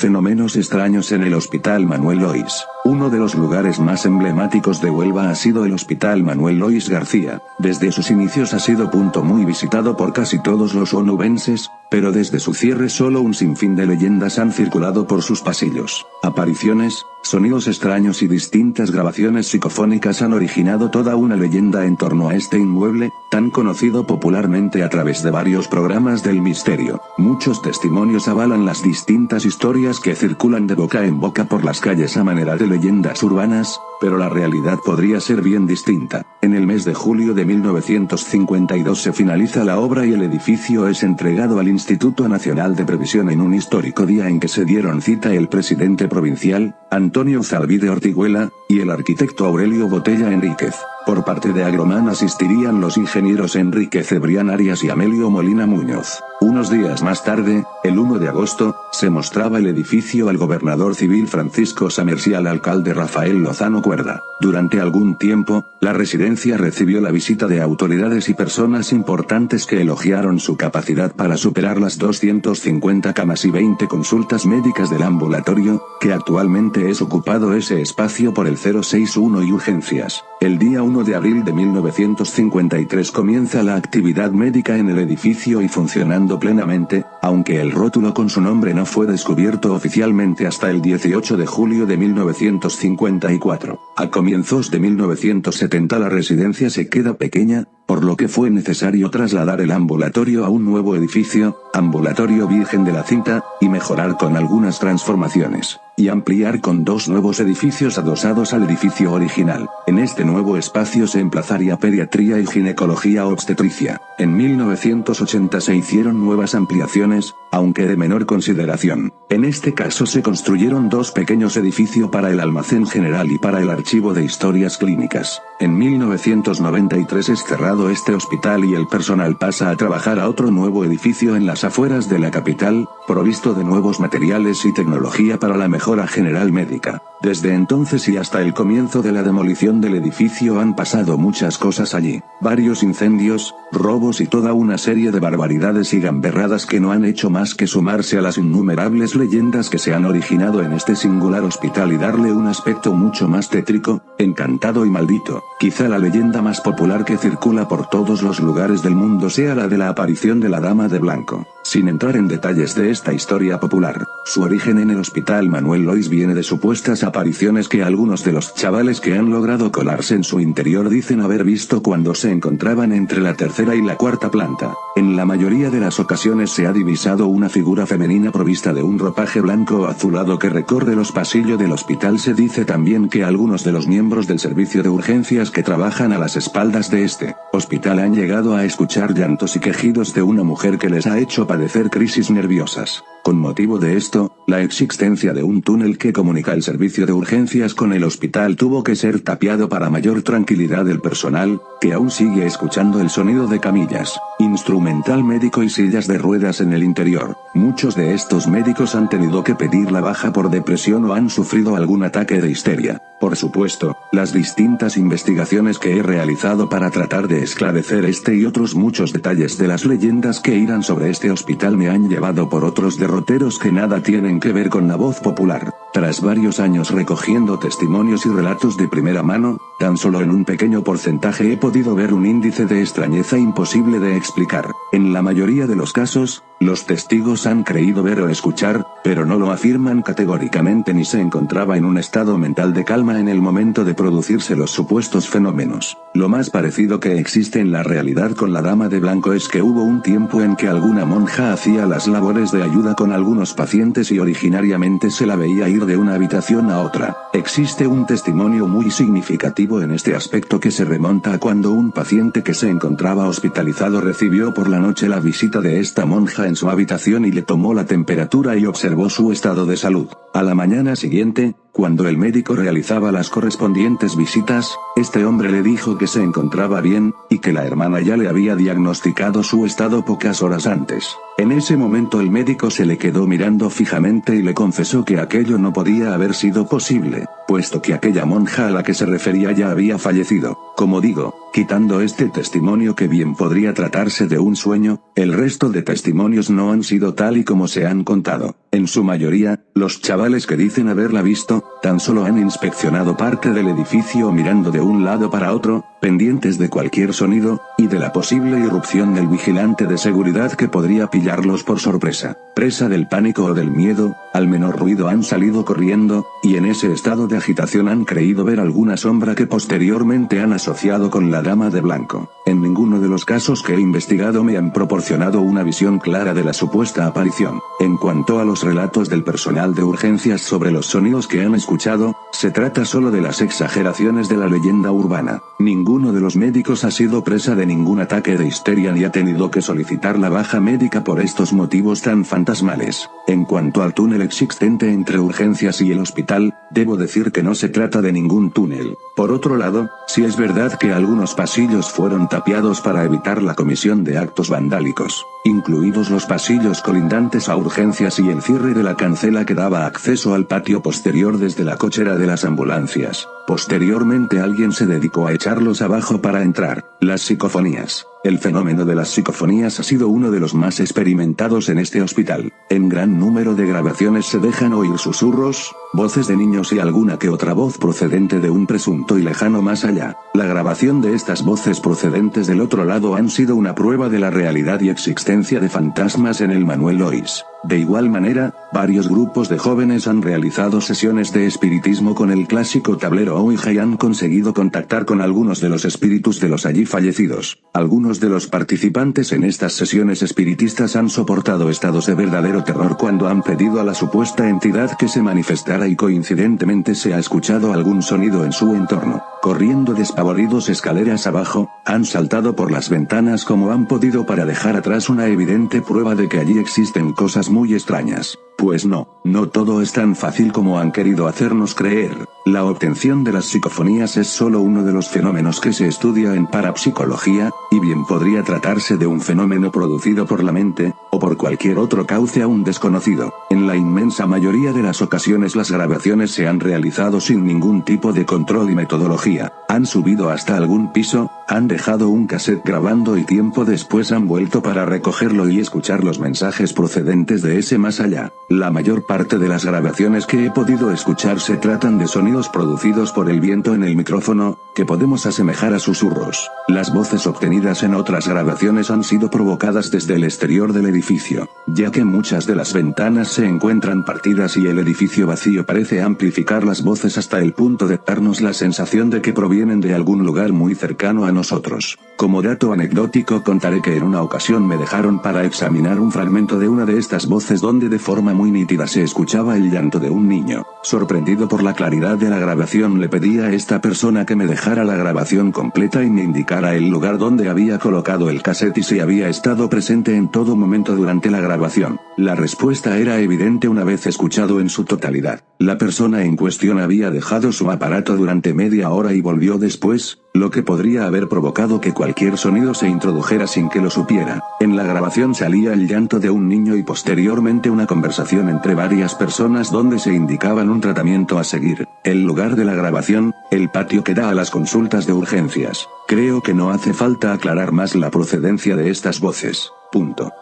Fenómenos extraños en el Hospital Manuel Lois. Uno de los lugares más emblemáticos de Huelva ha sido el Hospital Manuel Lois García. Desde sus inicios ha sido punto muy visitado por casi todos los onubenses, pero desde su cierre solo un sinfín de leyendas han circulado por sus pasillos. Apariciones, sonidos extraños y distintas grabaciones psicofónicas han originado toda una leyenda en torno a este inmueble, tan conocido popularmente a través de varios programas del misterio. Muchos testimonios avalan las distintas historias que circulan de boca en boca por las calles a manera de leyendas urbanas, pero la realidad podría ser bien distinta. En el mes de julio de 1952 se finaliza la obra y el edificio es entregado al Instituto Nacional de Previsión en un histórico día en que se dieron cita el presidente provincial, Antonio Zalvide Ortiguela, y el arquitecto Aurelio Botella Enríquez. Por parte de Agromán asistirían los ingenieros Enrique Cebrián Arias y Amelio Molina Muñoz. Unos días más tarde, el 1 de agosto, se mostraba el edificio al gobernador civil Francisco Samers y al alcalde Rafael Lozano Cuerda. Durante algún tiempo, la residencia recibió la visita de autoridades y personas importantes que elogiaron su capacidad para superar las 250 camas y 20 consultas médicas del ambulatorio, que actualmente es ocupado ese espacio por el 061 y urgencias. El día 1 de abril de 1953 comienza la actividad médica en el edificio y funcionando plenamente, aunque el rótulo con su nombre no fue descubierto oficialmente hasta el 18 de julio de 1954. A comienzos de 1970 la residencia se queda pequeña, por lo que fue necesario trasladar el ambulatorio a un nuevo edificio, Ambulatorio Virgen de la Cinta, y mejorar con algunas transformaciones, y ampliar con dos nuevos edificios adosados al edificio original. En este nuevo espacio se emplazaría pediatría y ginecología obstetricia. En 1980 se hicieron nuevas ampliaciones, aunque de menor consideración. En este caso se construyeron dos pequeños edificios para el almacén general y para el archivo de historias clínicas. En 1993 es cerrado este hospital y el personal pasa a trabajar a otro nuevo edificio en las afueras de la capital, provisto de nuevos materiales y tecnología para la mejora general médica. Desde entonces y hasta el comienzo de la demolición del edificio han pasado muchas cosas allí. Varios incendios, robos y toda una serie de barbaridades y gamberradas que no han hecho más que sumarse a las innumerables leyendas que se han originado en este singular hospital y darle un aspecto mucho más tétrico, encantado y maldito. Quizá la leyenda más popular que circula por todos los lugares del mundo sea la de la aparición de la Dama de Blanco. Sin entrar en detalles de esta historia popular, su origen en el Hospital Manuel Lois viene de supuestas apariciones que algunos de los chavales que han logrado colarse en su interior dicen haber visto cuando se encontraban entre la tercera y la cuarta planta. En la mayoría de las ocasiones se ha divisado una figura femenina provista de un ropaje blanco o azulado que recorre los pasillos del hospital. Se dice también que algunos de los miembros del servicio de urgencias que trabajan a las espaldas de este hospital han llegado a escuchar llantos y quejidos de una mujer que les ha hecho padecer crisis nerviosas. Con motivo de esto, la existencia de un túnel que comunica el servicio de urgencias con el hospital tuvo que ser tapiado para mayor tranquilidad del personal, que aún sigue escuchando el sonido de camillas, instrumental médico y sillas de ruedas en el interior. Muchos de estos médicos han tenido que pedir la baja por depresión o han sufrido algún ataque de histeria. Por supuesto, las distintas investigaciones que he realizado para tratar de esclarecer este y otros muchos detalles de las leyendas que irán sobre este hospital me han llevado por otros derroteros que nada tienen que ver con la voz popular. Tras varios años recogiendo testimonios y relatos de primera mano, tan solo en un pequeño porcentaje he podido ver un índice de extrañeza imposible de explicar. En la mayoría de los casos, los testigos han creído ver o escuchar, pero no lo afirman categóricamente ni se encontraba en un estado mental de calma en el momento de producirse los supuestos fenómenos. Lo más parecido que existe en la realidad con la Dama de Blanco es que hubo un tiempo en que alguna monja hacía las labores de ayuda con algunos pacientes y originariamente se la veía ir de una habitación a otra. Existe un testimonio muy significativo en este aspecto que se remonta a cuando un paciente que se encontraba hospitalizado recibió por la noche la visita de esta monja en su habitación y le tomó la temperatura y observó su estado de salud. A la mañana siguiente, cuando el médico realizaba las correspondientes visitas, este hombre le dijo que se encontraba bien, y que la hermana ya le había diagnosticado su estado pocas horas antes. En ese momento el médico se le quedó mirando fijamente y le confesó que aquello no podía haber sido posible, puesto que aquella monja a la que se refería ya había fallecido. Como digo, quitando este testimonio que bien podría tratarse de un sueño, el resto de testimonios no han sido tal y como se han contado. En su mayoría, los chavales que dicen haberla visto, tan solo han inspeccionado parte del edificio mirando de un lado para otro, pendientes de cualquier sonido, y de la posible irrupción del vigilante de seguridad que podría pillarlos por sorpresa. Presa del pánico o del miedo, al menor ruido han salido corriendo, y en ese estado de agitación han creído ver alguna sombra que posteriormente han asociado con la dama de blanco. En ninguno de los casos que he investigado me han proporcionado una visión clara de la supuesta aparición. En cuanto a los relatos del personal de urgencias sobre los sonidos que han escuchado, se trata solo de las exageraciones de la leyenda urbana. Ninguno de los médicos ha sido presa de ningún ataque de histeria ni ha tenido que solicitar la baja médica por estos motivos tan fantasmales. En cuanto al túnel existente entre urgencias y el hospital, debo decir que no se trata de ningún túnel. Por otro lado, sí es verdad que algunos pasillos fueron tapiados para evitar la comisión de actos vandálicos, incluidos los pasillos colindantes a urgencias y el cierre de la cancela que daba acceso al patio posterior desde la cochera de las ambulancias. Posteriormente alguien se dedicó a echarlos abajo para entrar. Las psicofonías. El fenómeno de las psicofonías ha sido uno de los más experimentados en este hospital. En gran número de grabaciones se dejan oír susurros, voces de niños y alguna que otra voz procedente de un presunto y lejano más allá. La grabación de estas voces procedentes del otro lado han sido una prueba de la realidad y existencia de fantasmas en el Manuel Lois. De igual manera, varios grupos de jóvenes han realizado sesiones de espiritismo con el clásico tablero Ouija y han conseguido contactar con algunos de los espíritus de los allí fallecidos. Algunos de los participantes en estas sesiones espiritistas han soportado estados de verdadero terror cuando han pedido a la supuesta entidad que se manifestara y coincidentemente se ha escuchado algún sonido en su entorno. Corriendo despavoridos escaleras abajo, han saltado por las ventanas como han podido para dejar atrás una evidente prueba de que allí existen cosas muy extrañas. Pues no todo es tan fácil como han querido hacernos creer. La obtención de las psicofonías es solo uno de los fenómenos que se estudia en parapsicología, y bien podría tratarse de un fenómeno producido por la mente, o por cualquier otro cauce aún desconocido. En la inmensa mayoría de las ocasiones las grabaciones se han realizado sin ningún tipo de control y metodología. Han subido hasta algún piso, han dejado un cassette grabando y tiempo después han vuelto para recogerlo y escuchar los mensajes procedentes de ese más allá. La mayor parte de las grabaciones que he podido escuchar se tratan de sonidos producidos por el viento en el micrófono, que podemos asemejar a susurros. Las voces obtenidas en otras grabaciones han sido provocadas desde el exterior del edificio, ya que muchas de las ventanas se encuentran partidas y el edificio vacío parece amplificar las voces hasta el punto de darnos la sensación de que provienen de algún lugar muy cercano a nosotros. Como dato anecdótico contaré que en una ocasión me dejaron para examinar un fragmento de una de estas voces donde de forma muy nítida se escuchaba el llanto de un niño. Sorprendido por la claridad de la grabación le pedí a esta persona que me dejara la grabación completa y me indicara el lugar donde había colocado el cassette y si había estado presente en todo momento durante la grabación. La respuesta era evidente una vez escuchado en su totalidad. La persona en cuestión había dejado su aparato durante media hora y volvió después, lo que podría haber provocado que cualquier sonido se introdujera sin que lo supiera. En la grabación salía el llanto de un niño y posteriormente una conversación entre varias personas donde se indicaban un tratamiento a seguir. El lugar de la grabación, el patio que da a las consultas de urgencias. Creo que no hace falta aclarar más la procedencia de estas voces.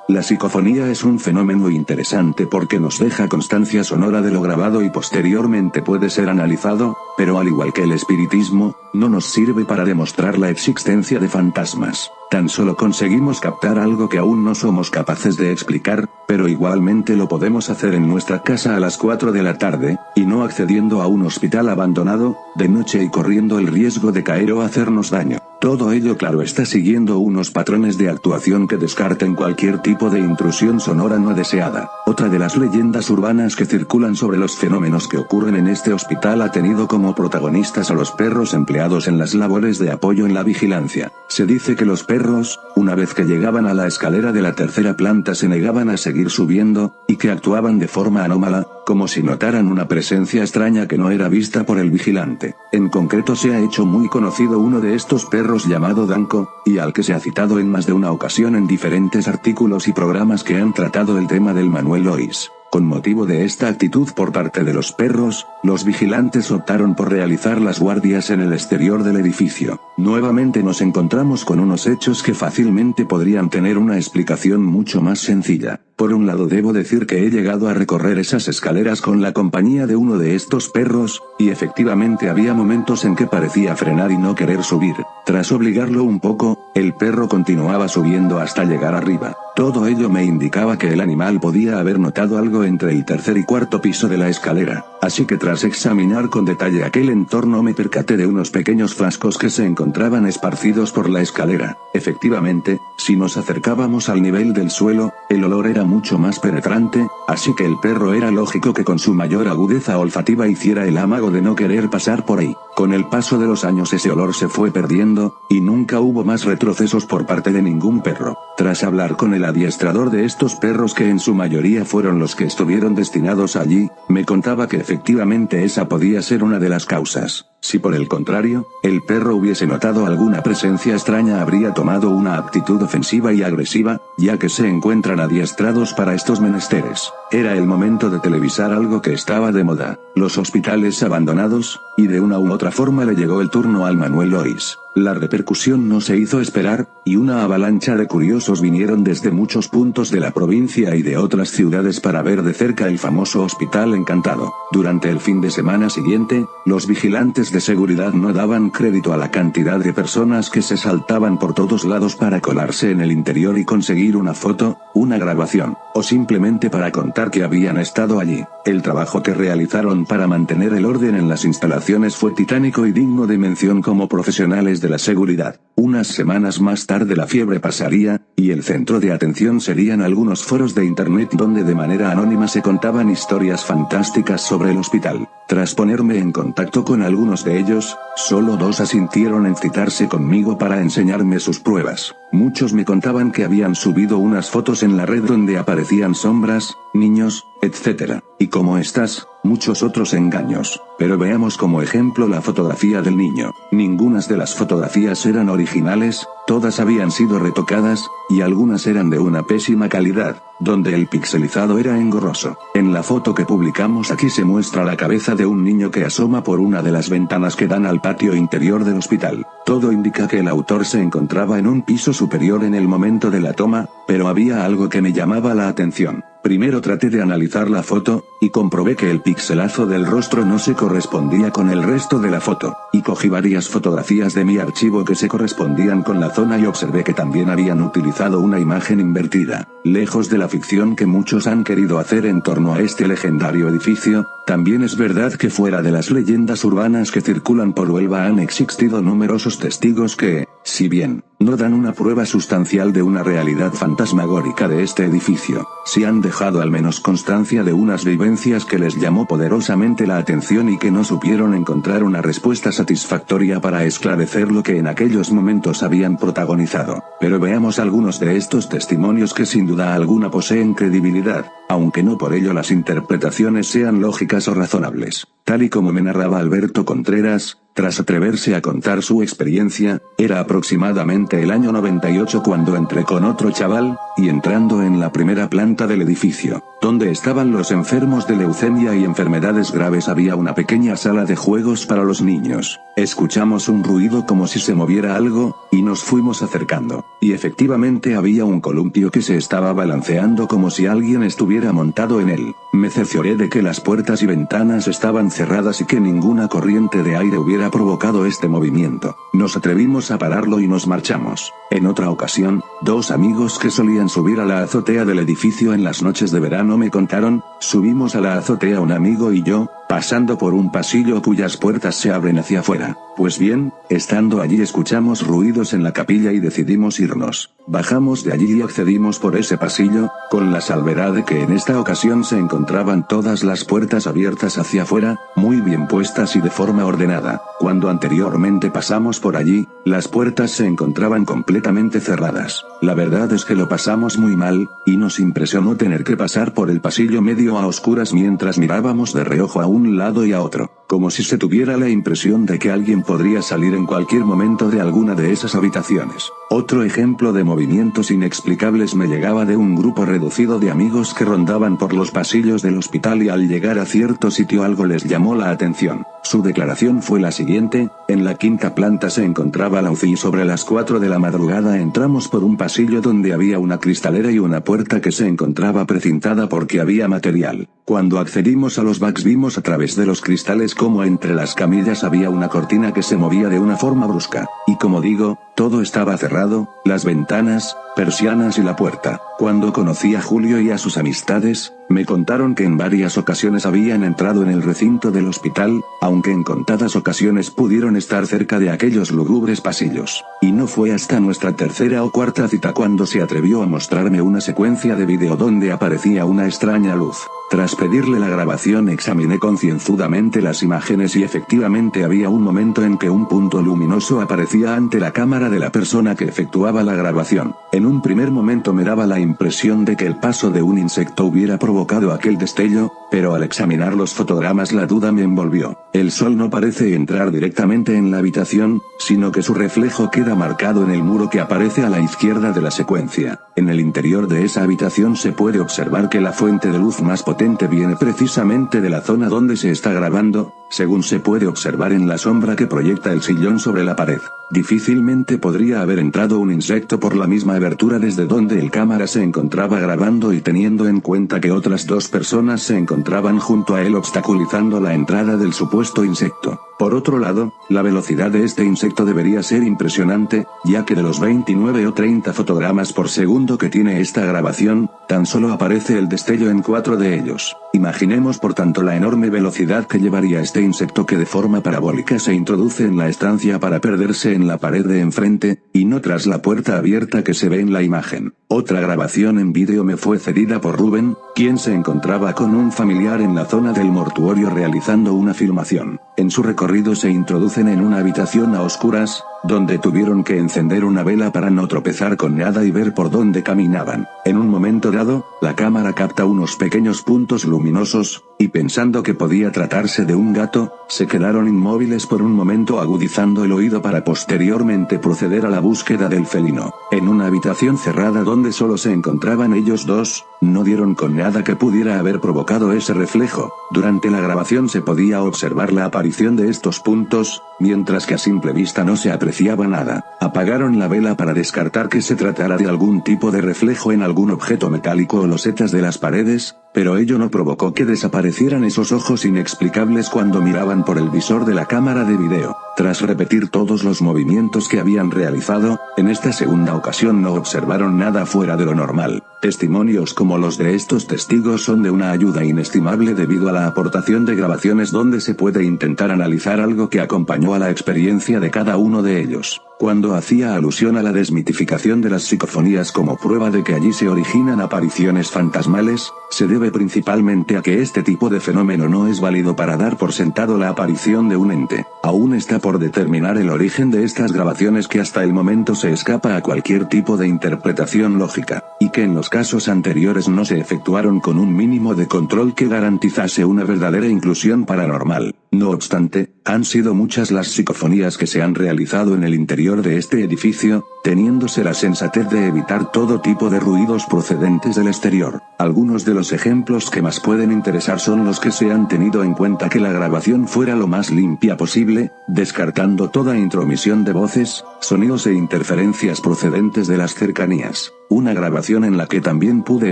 La psicofonía es un fenómeno interesante porque nos deja constancia sonora de lo grabado y posteriormente puede ser analizado, pero al igual que el espiritismo, no nos sirve para demostrar la existencia de fantasmas. Tan solo conseguimos captar algo que aún no somos capaces de explicar, pero igualmente lo podemos hacer en nuestra casa a las 4 de la tarde, y no accediendo a un hospital abandonado, de noche y corriendo el riesgo de caer o hacernos daño. Todo ello claro está siguiendo unos patrones de actuación que descarten cualquier tipo de intrusión sonora no deseada. Otra de las leyendas urbanas que circulan sobre los fenómenos que ocurren en este hospital ha tenido como protagonistas a los perros empleados en las labores de apoyo en la vigilancia. Se dice que los perros, una vez que llegaban a la escalera de la tercera planta se negaban a seguir subiendo, y que actuaban de forma anómala, como si notaran una presencia extraña que no era vista por el vigilante. En concreto se ha hecho muy conocido uno de estos perros llamado Danko, y al que se ha citado en más de una ocasión en diferentes artículos y programas que han tratado el tema del Manuel Lois. Con motivo de esta actitud por parte de los perros, los vigilantes optaron por realizar las guardias en el exterior del edificio. Nuevamente nos encontramos con unos hechos que fácilmente podrían tener una explicación mucho más sencilla. Por un lado debo decir que he llegado a recorrer esas escaleras con la compañía de uno de estos perros, y efectivamente había momentos en que parecía frenar y no querer subir. Tras obligarlo un poco, el perro continuaba subiendo hasta llegar arriba. Todo ello me indicaba que el animal podía haber notado algo entre el tercer y cuarto piso de la escalera, así que tras examinar con detalle aquel entorno me percaté de unos pequeños frascos que se encontraban esparcidos por la escalera. Efectivamente, si nos acercábamos al nivel del suelo, el olor era mucho más penetrante, así que el perro era lógico que con su mayor agudeza olfativa hiciera el amago de no querer pasar por ahí. Con el paso de los años ese olor se fue perdiendo, y nunca hubo más retrocesos por parte de ningún perro. Tras hablar con el adiestrador de estos perros, que en su mayoría fueron los que estuvieron destinados allí, me contaba que efectivamente esa podía ser una de las causas. Si por el contrario, el perro hubiese notado alguna presencia extraña, habría tomado una actitud ofensiva y agresiva, ya que se encuentran adiestrados para estos menesteres. Era el momento de televisar algo que estaba de moda, los hospitales abandonados, y de una u otra forma le llegó el turno al Manuel Lois. La repercusión no se hizo esperar, y una avalancha de curiosos vinieron desde muchos puntos de la provincia y de otras ciudades para ver de cerca el famoso Hospital Encantado. Durante el fin de semana siguiente, los vigilantes de seguridad no daban crédito a la cantidad de personas que se saltaban por todos lados para colarse en el interior y conseguir una foto, una grabación, o simplemente para contar que habían estado allí. El trabajo que realizaron para mantener el orden en las instalaciones fue titánico y digno de mención como profesionales de la seguridad. Unas semanas más tarde la fiebre pasaría, y el centro de atención serían algunos foros de internet donde de manera anónima se contaban historias fantásticas sobre el hospital. Tras ponerme en contacto con algunos de ellos, solo 2 asintieron en citarse conmigo para enseñarme sus pruebas. Muchos me contaban que habían subido unas fotos en la red donde aparecían sombras, niños, etc. Y como estas, muchos otros engaños. Pero veamos como ejemplo la fotografía del niño. Ninguna de las fotografías eran originales, todas habían sido retocadas, y algunas eran de una pésima calidad, donde el pixelizado era engorroso. En la foto que publicamos aquí se muestra la cabeza de un niño que asoma por una de las ventanas que dan al patio interior del hospital. Todo indica que el autor se encontraba en un piso superior en el momento de la toma, pero había algo que me llamaba la atención. Primero traté de analizar la foto, y comprobé que el pixelazo del rostro no se correspondía con el resto de la foto, y cogí varias fotografías de mi archivo que se correspondían con la zona y observé que también habían utilizado una imagen invertida. Lejos de la ficción que muchos han querido hacer en torno a este legendario edificio, también es verdad que fuera de las leyendas urbanas que circulan por Huelva han existido numerosos testigos que, si bien no dan una prueba sustancial de una realidad fantasmagórica de este edificio, sí han dejado al menos constancia de unas vivencias que les llamó poderosamente la atención y que no supieron encontrar una respuesta satisfactoria para esclarecer lo que en aquellos momentos habían protagonizado. Pero veamos algunos de estos testimonios que sin duda alguna poseen credibilidad, aunque no por ello las interpretaciones sean lógicas o razonables. Tal y como me narraba Alberto Contreras, tras atreverse a contar su experiencia, era aproximadamente el año 98 cuando entré con otro chaval, y entrando en la primera planta del edificio, donde estaban los enfermos de leucemia y enfermedades graves, había una pequeña sala de juegos para los niños. Escuchamos un ruido como si se moviera algo, y nos fuimos acercando, y efectivamente había un columpio que se estaba balanceando como si alguien estuviera montado en él. Me cercioré de que las puertas y ventanas estaban cerradas y que ninguna corriente de aire hubiera provocado este movimiento. Nos atrevimos a pararlo y nos marchamos. En otra ocasión, 2 amigos que solían subir a la azotea del edificio en las noches de verano me contaron, subimos a la azotea un amigo y yo, pasando por un pasillo cuyas puertas se abren hacia afuera. Pues bien, estando allí escuchamos ruidos en la capilla y decidimos irnos. Bajamos de allí y accedimos por ese pasillo, con la salvedad de que en esta ocasión se encontraban todas las puertas abiertas hacia afuera, muy bien puestas y de forma ordenada. Cuando anteriormente pasamos por allí, las puertas se encontraban completamente cerradas. La verdad es que lo pasamos muy mal, y nos impresionó tener que pasar por el pasillo medio a oscuras mientras mirábamos de reojo a un lado y a otro, como si se tuviera la impresión de que alguien podría salir en cualquier momento de alguna de esas habitaciones. Otro ejemplo de movimientos inexplicables me llegaba de un grupo reducido de amigos que rondaban por los pasillos del hospital y al llegar a cierto sitio algo les llamó la atención. Su declaración fue la siguiente: en la quinta planta se encontraba la UCI y sobre las 4 de la madrugada entramos por un pasillo donde había una cristalera y una puerta que se encontraba precintada porque había material. Cuando accedimos a los backs vimos a través de los cristales como entre las camillas había una cortina que se movía de una forma brusca, y como digo, todo estaba cerrado, las ventanas, persianas y la puerta. Cuando conocí a Julio y a sus amistades, me contaron que en varias ocasiones habían entrado en el recinto del hospital, aunque en contadas ocasiones pudieron estar cerca de aquellos lúgubres pasillos. Y no fue hasta nuestra tercera o cuarta cita cuando se atrevió a mostrarme una secuencia de vídeo donde aparecía una extraña luz. Tras pedirle la grabación examiné concienzudamente las imágenes y efectivamente había un momento en que un punto luminoso aparecía ante la cámara de la persona que efectuaba la grabación. En un primer momento me daba la impresión de que el paso de un insecto hubiera provocado aquel destello, pero al examinar los fotogramas la duda me envolvió. El sol no parece entrar directamente en la habitación, sino que su reflejo queda marcado en el muro que aparece a la izquierda de la secuencia. En el interior de esa habitación se puede observar que la fuente de luz más potente viene precisamente de la zona donde se está grabando, según se puede observar en la sombra que proyecta el sillón sobre la pared. Difícilmente podría haber entrado un insecto por la misma abertura desde donde el cámara se encontraba grabando y teniendo en cuenta que otras 2 personas se encontraban junto a él obstaculizando la entrada del supuesto insecto. Por otro lado, la velocidad de este insecto debería ser impresionante, ya que de los 29 o 30 fotogramas por segundo que tiene esta grabación, tan solo aparece el destello en 4 de ellos. Imaginemos por tanto la enorme velocidad que llevaría este insecto que de forma parabólica se introduce en la estancia para perderse en la pared de enfrente, y no tras la puerta abierta que se ve en la imagen. Otra grabación en vídeo me fue cedida por Rubén, quien se encontraba con un familiar en la zona del mortuorio realizando una filmación. En su recorrido se introducen en una habitación a oscuras, donde tuvieron que encender una vela para no tropezar con nada y ver por dónde caminaban. En un momento dado, la cámara capta unos pequeños puntos luminosos, y pensando que podía tratarse de un gato, se quedaron inmóviles por un momento agudizando el oído para posteriormente proceder a la búsqueda del felino. En una habitación cerrada donde solo se encontraban ellos 2, no dieron con nada que pudiera haber provocado ese reflejo. Durante la grabación se podía observar la aparición de estos puntos, mientras que a simple vista no se apreciaba nada. Apagaron la vela para descartar que se tratara de algún tipo de reflejo en algún objeto metálico o losetas de las paredes, pero ello no provocó que desaparecieran esos ojos inexplicables cuando miraban por el visor de la cámara de video. Tras repetir todos los movimientos que habían realizado, en esta segunda ocasión no observaron nada fuera de lo normal. Testimonios como los de estos testigos son de una ayuda inestimable debido a la aportación de grabaciones donde se puede intentar analizar algo que acompañó a la experiencia de cada uno de ellos. Cuando hacía alusión a la desmitificación de las psicofonías como prueba de que allí se originan apariciones fantasmales, se debe principalmente a que este tipo de fenómeno no es válido para dar por sentado la aparición de un ente. Aún está por determinar el origen de estas grabaciones que hasta el momento se escapa a cualquier tipo de interpretación lógica, y que en los casos anteriores no se efectuaron con un mínimo de control que garantizase una verdadera inclusión paranormal. No obstante, han sido muchas las psicofonías que se han realizado en el interior de este edificio, teniéndose la sensatez de evitar todo tipo de ruidos procedentes del exterior. Algunos de los ejemplos que más pueden interesar son los que se han tenido en cuenta que la grabación fuera lo más limpia posible, descartando toda intromisión de voces, sonidos e interferencias procedentes de las cercanías. Una grabación en la que también pude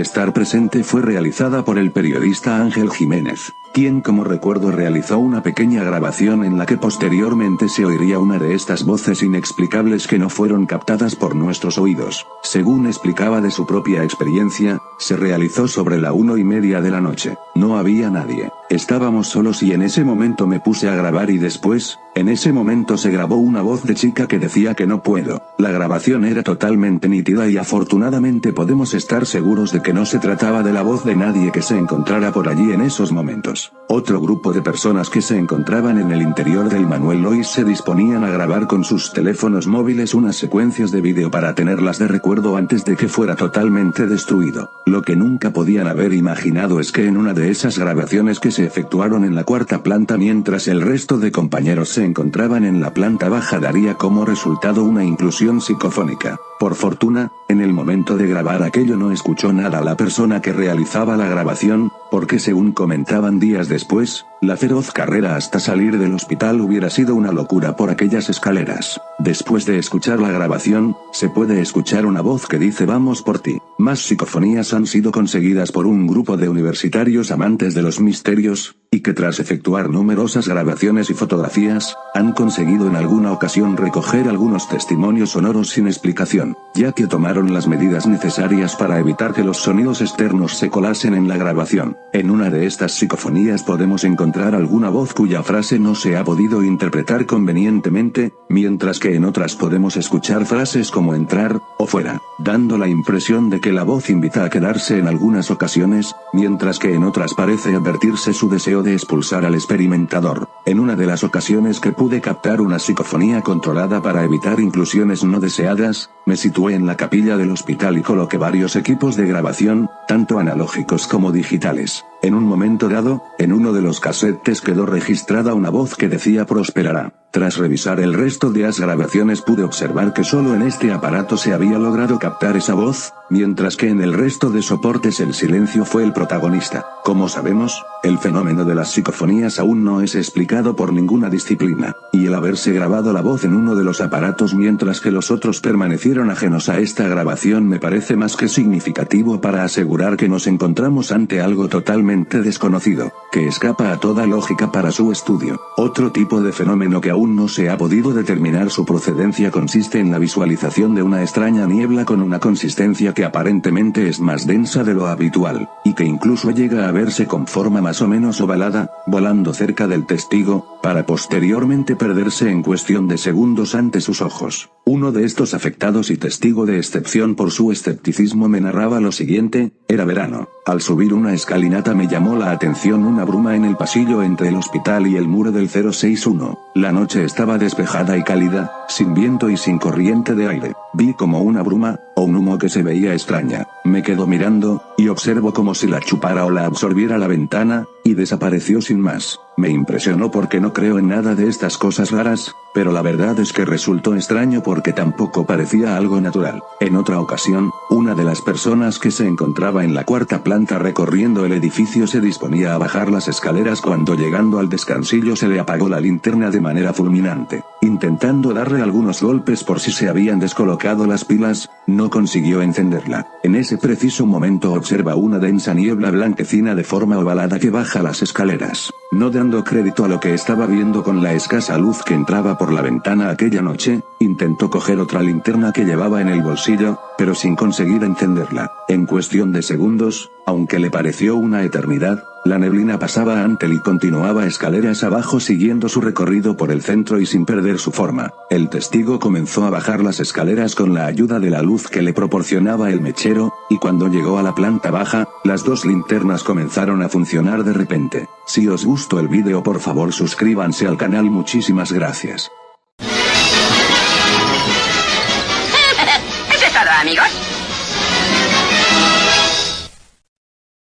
estar presente fue realizada por el periodista Ángel Jiménez, quien como recuerdo realizó una pequeña grabación en la que posteriormente se oiría una de estas voces inexplicables que no fueron captadas por nuestros oídos. Según explicaba de su propia experiencia, se realizó sobre la 1:30 de la noche. No había nadie. Estábamos solos y en ese momento me puse a grabar y después, En ese momento se grabó una voz de chica que decía que no puedo. La grabación era totalmente nítida y afortunadamente podemos estar seguros de que no se trataba de la voz de nadie que se encontrara por allí en esos momentos. Otro grupo de personas que se encontraban en el interior del Manuel Lois se disponían a grabar con sus teléfonos móviles unas secuencias de vídeo para tenerlas de recuerdo antes de que fuera totalmente destruido. Lo que nunca podían haber imaginado es que en una de esas grabaciones que se efectuaron en la cuarta planta mientras el resto de compañeros se encontraban en la planta baja daría como resultado una inclusión psicofónica. Por fortuna, en el momento de grabar aquello no escuchó nada la persona que realizaba la grabación, porque según comentaban días después, la feroz carrera hasta salir del hospital hubiera sido una locura por aquellas escaleras. Después de escuchar la grabación, se puede escuchar una voz que dice vamos por ti. Más psicofonías han sido conseguidas por un grupo de universitarios amantes de los misterios, y que tras efectuar numerosas grabaciones y fotografías, han conseguido en alguna ocasión recoger algunos testimonios sonoros sin explicación, ya que tomaron las medidas necesarias para evitar que los sonidos externos se colasen en la grabación. En una de estas psicofonías podemos encontrar alguna voz cuya frase no se ha podido interpretar convenientemente, mientras que en otras podemos escuchar frases como entrar, o fuera, dando la impresión de que la voz invita a quedarse en algunas ocasiones, mientras que en otras parece advertirse su deseo de expulsar al experimentador. En una de las ocasiones que pude captar una psicofonía controlada para evitar inclusiones no deseadas, me situé en la capilla del hospital y coloqué varios equipos de grabación, tanto analógicos como digitales. En un momento dado, en uno de los casetes quedó registrada una voz que decía prosperará. Tras revisar el resto de las grabaciones pude observar que solo en este aparato se había logrado captar esa voz, mientras que en el resto de soportes el silencio fue el protagonista. Como sabemos, el fenómeno de las psicofonías aún no es explicado por ninguna disciplina, y el haberse grabado la voz en uno de los aparatos mientras que los otros permanecieron ajenos a esta grabación me parece más que significativo para asegurar que nos encontramos ante algo totalmente desconocido, que escapa a toda lógica para su estudio. Otro tipo de fenómeno que aún no se ha podido determinar su procedencia consiste en la visualización de una extraña niebla con una consistencia que aparentemente es más densa de lo habitual, y que incluso llega a verse con forma más o menos ovalada, volando cerca del testigo, para posteriormente perderse en cuestión de segundos ante sus ojos. Uno de estos afectados y testigo de excepción por su escepticismo me narraba lo siguiente: era verano. Al subir una escalinata me llamó la atención una bruma en el pasillo entre el hospital y el muro del 061. La noche estaba despejada y cálida, sin viento y sin corriente de aire. Vi como una bruma, o un humo que se veía extraña. Me quedo mirando, y observo como si la chupara o la absorbiera la ventana, y desapareció sin más. Me impresionó porque no creo en nada de estas cosas raras, pero la verdad es que resultó extraño porque tampoco parecía algo natural. En otra ocasión, una de las personas que se encontraba en la cuarta planta recorriendo el edificio se disponía a bajar las escaleras cuando llegando al descansillo se le apagó la linterna de manera fulminante. Intentando darle algunos golpes por si se habían descolocado las pilas, no consiguió encenderla. En ese preciso momento observa una densa niebla blanquecina de forma ovalada que baja las escaleras. No dando crédito a lo que estaba viendo con la escasa luz que entraba por la ventana aquella noche, intentó coger otra linterna que llevaba en el bolsillo, pero sin conseguir encenderla. En cuestión de segundos, aunque le pareció una eternidad, la neblina pasaba ante él y continuaba escaleras abajo siguiendo su recorrido por el centro y sin perder su forma. El testigo comenzó a bajar las escaleras con la ayuda de la luz que le proporcionaba el mechero, y cuando llegó a la planta baja, las dos linternas comenzaron a funcionar de repente. Si os gustó el vídeo, por favor suscríbanse al canal, muchísimas gracias. Eso es todo, amigos.